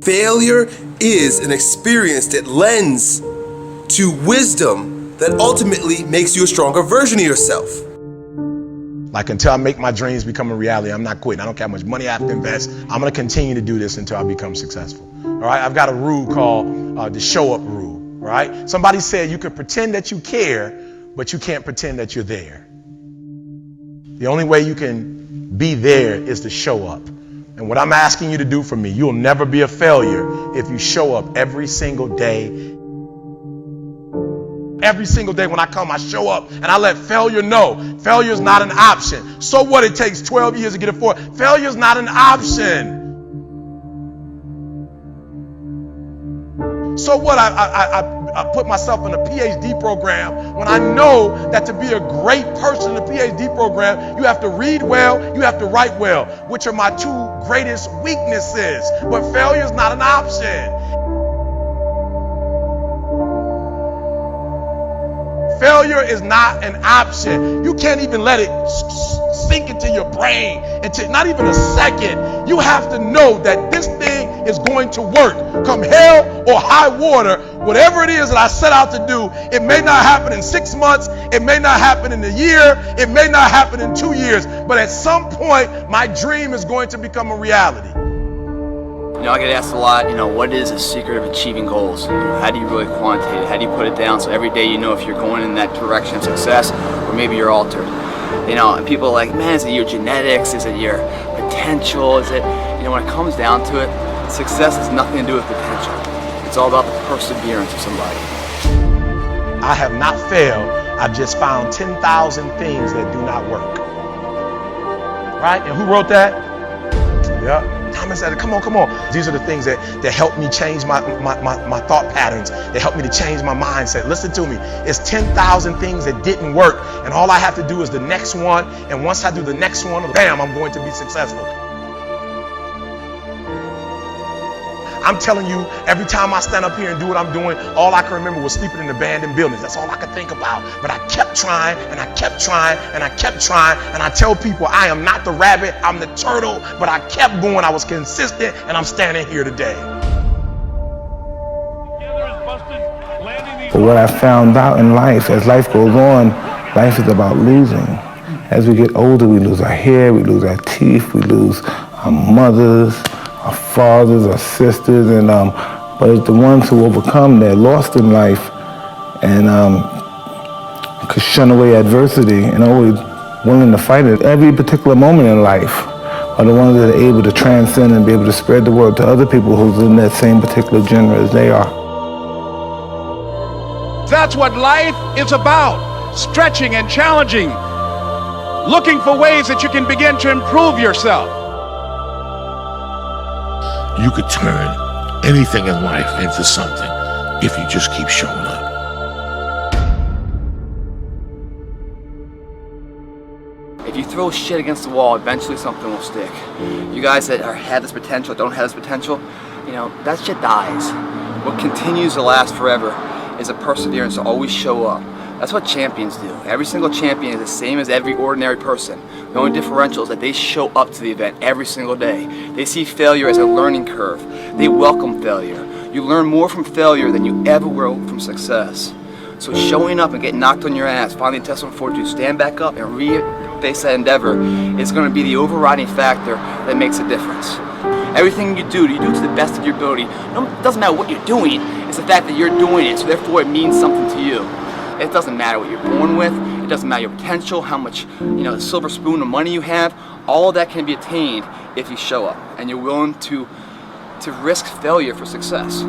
Failure is an experience that lends to wisdom that ultimately makes you a stronger version of yourself. Like, until I make my dreams become a reality, I'm not quitting. I don't care how much money I have to invest. I'm going to continue to do this until I become successful. All right. I've got a rule called the show up rule. All right. Somebody said you can pretend that you care, but you can't pretend that you're there. The only way you can be there is to show up. And what I'm asking you to do for me, you'll never be a failure if you show up every single day. Every single day when I come, I show up and I let failure know failure is not an option. So what? It takes 12 years to get it forward. Failure is not an option. So what? I put myself in a PhD program when I know that to be a great person in a PhD program, you have to read well, you have to write well, which are my two greatest weaknesses. But failure is not an option. Failure is not an option. You can't even let it sink into your brain into not even a second. You have to know that this thing is going to work. Come hell or high water, whatever it is that I set out to do, it may not happen in 6 months, it may not happen in a year, it may not happen in 2 years, but at some point, my dream is going to become a reality. You know, I get asked a lot, what is the secret of achieving goals? How do you really quantitate it? How do you put it down so every day you know if you're going in that direction of success or maybe you're altered? And people are like, man, is it your genetics? Is it your potential? Is it, when it comes down to it, success has nothing to do with potential. It's all about the perseverance of somebody. I have not failed. I've just found 10,000 things that do not work. Right? And who wrote that? Yeah. Thomas said, come on. These are the things that help me change my thought patterns. They help me to change my mindset. Listen to me. It's 10,000 things that didn't work. And all I have to do is the next one. And once I do the next one, bam, I'm going to be successful. I'm telling you, every time I stand up here and do what I'm doing, all I can remember was sleeping in abandoned buildings. That's all I could think about. But I kept trying, and I kept trying, and I kept trying. And I tell people, I am not the rabbit, I'm the turtle. But I kept going, I was consistent, and I'm standing here today. But what I found out in life, as life goes on, life is about losing. As we get older, we lose our hair, we lose our teeth, we lose our mothers, our fathers, our sisters, and but it's the ones who overcome, they're lost in life and could shun away adversity and always willing to fight it. Every particular moment in life are the ones that are able to transcend and be able to spread the word to other people who's in that same particular genre as they are. That's what life is about, stretching and challenging, looking for ways that you can begin to improve yourself. You could turn anything in life into something if you just keep showing up. If you throw shit against the wall, eventually something will stick. You guys that have this potential, don't have this potential, that shit dies. What continues to last forever is a perseverance to always show up. That's what champions do. Every single champion is the same as every ordinary person. The only differential is that they show up to the event every single day. They see failure as a learning curve. They welcome failure. You learn more from failure than you ever will from success. So showing up and getting knocked on your ass, finding intestinal fortitude, stand back up and re-face that endeavor is going to be the overriding factor that makes a difference. Everything you do to the best of your ability. It doesn't matter what you're doing. It's the fact that you're doing it, so therefore it means something to you. It doesn't matter what you're born with. It doesn't matter your potential, how much, the silver spoon of money you have. All of that can be attained if you show up and you're willing to risk failure for success.